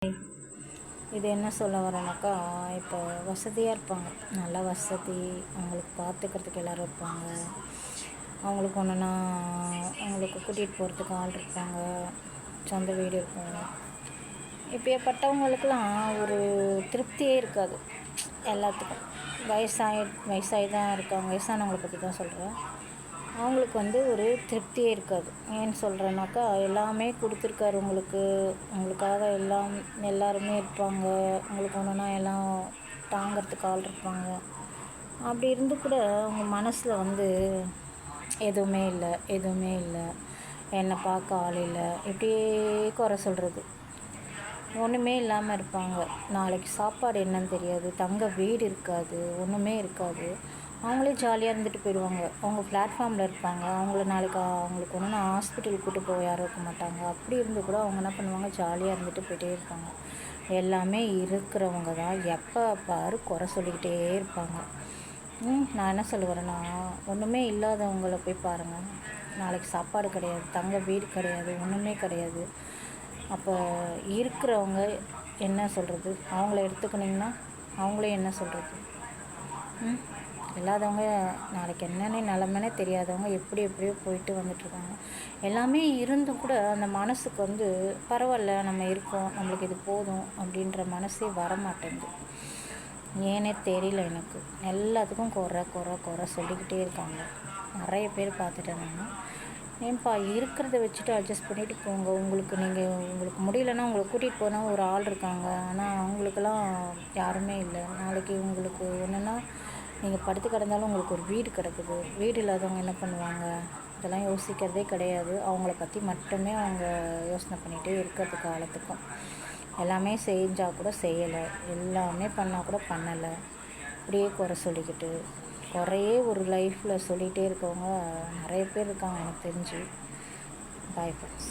இது என்ன சொல்ல வரேனாக்கா, இப்போ வசதியாக இருப்பாங்க, நல்ல வசதி, அவங்களுக்கு பார்த்துக்கிறதுக்கு எல்லோரும் இருப்பாங்க, அவங்களுக்கு ஒன்றுனா அவங்களுக்கு கூட்டிகிட்டு போகிறதுக்கு ஆள் இருப்பாங்க, சொந்த வீடு இருக்கும். இப்படிப்பட்டவங்களுக்கெல்லாம் ஒரு திருப்தியே இருக்காது. எல்லாத்துக்கும் வயசாகி தான் இருக்காங்க, வயசானவங்களை பற்றி தான் சொல்கிறேன். அவங்களுக்கு ஒரு திருப்தியே இருக்காது. ஏன்னு சொல்கிறேன்னாக்கா, எல்லாமே கொடுத்துருக்காரு உங்களுக்காக எல்லாருமே இருப்பாங்க, உங்களுக்கு ஒன்றுனா எல்லாம் தாங்கிறதுக்கு ஆள் இருப்பாங்க. அப்படி இருந்து கூட அவங்க மனசில் எதுவுமே இல்லை, என்னை பார்க்க ஆள் இல்லை, இப்படியே குறை சொல்கிறது. ஒன்றுமே இல்லாமல் இருப்பாங்க. நாளைக்கு சாப்பாடு என்னன்னு தெரியாது, தங்க வீடு இருக்காது, ஒன்றுமே இருக்காது. அவங்களே ஜாலியாக இருந்துட்டு போயிடுவாங்க. அவங்க பிளாட்ஃபார்மில் இருப்பாங்க. அவங்களுக்கு ஒன்றுனா ஹாஸ்பிட்டலுக்கு கூட்டு போக யாரும் இருக்க மாட்டாங்க. அப்படி இருந்து கூட அவங்க என்ன பண்ணுவாங்க, ஜாலியாக இருந்துட்டு போயிட்டே இருப்பாங்க. எல்லாமே இருக்கிறவங்க தான் எப்போ பாரு குறை சொல்லிக்கிட்டே இருப்பாங்க. நான் என்ன சொல்ல வரேன்னா, ஒன்றுமே இல்லாதவங்கள போய் பாருங்கள். நாளைக்கு சாப்பாடு கிடையாது, தங்க வீடு கிடையாது, ஒன்றுமே கிடையாது. அப்போ இருக்கிறவங்க என்ன சொல்கிறது, அவங்கள எடுத்துக்கினிங்கன்னா அவங்களே என்ன சொல்கிறது? இல்லாதவங்க நாளைக்கு என்னென்ன நிலமைனே தெரியாதவங்க எப்படியோ போயிட்டு வந்துட்டுருக்காங்க. எல்லாமே இருந்தும் கூட அந்த மனசுக்கு பரவாயில்ல, நம்ம இருக்கோம், நம்மளுக்கு இது போதும் அப்படின்ற மனசே வரமாட்டேங்குது. ஏன்னே தெரியல எனக்கு. எல்லாத்துக்கும் குறை சொல்லிக்கிட்டே இருக்காங்க. நிறைய பேர் பார்த்துட்டேன் நான். ஏன்பா இருக்கிறத வச்சுட்டு அட்ஜஸ்ட் பண்ணிவிட்டு போங்க. உங்களுக்கு முடியலன்னா உங்களை கூட்டிகிட்டு போனால் ஒரு ஆள் இருக்காங்க. ஆனால் அவங்களுக்கெல்லாம் யாருமே இல்லை. நாளைக்கு உங்களுக்கு ஒன்றுனா நீங்கள் படுத்து கிடந்தாலும் உங்களுக்கு ஒரு வீடு கிடக்குது. வீடு இல்லாதவங்க என்ன பண்ணுவாங்க? இதெல்லாம் யோசிக்கிறதே கிடையாது. அவங்கள பற்றி மட்டுமே அவங்க யோசனை பண்ணிகிட்டே இருக்கிறது காலத்துக்கும். எல்லாமே செஞ்சால் கூட செய்யலை, எல்லாமே பண்ணால் கூட பண்ணலை, இப்படியே குறை சொல்லிக்கிட்டு குறையே ஒரு லைஃப்பில் சொல்லிகிட்டே இருக்கவங்க நிறைய பேர் இருக்காங்க எனக்கு தெரிஞ்சு. Bye friends.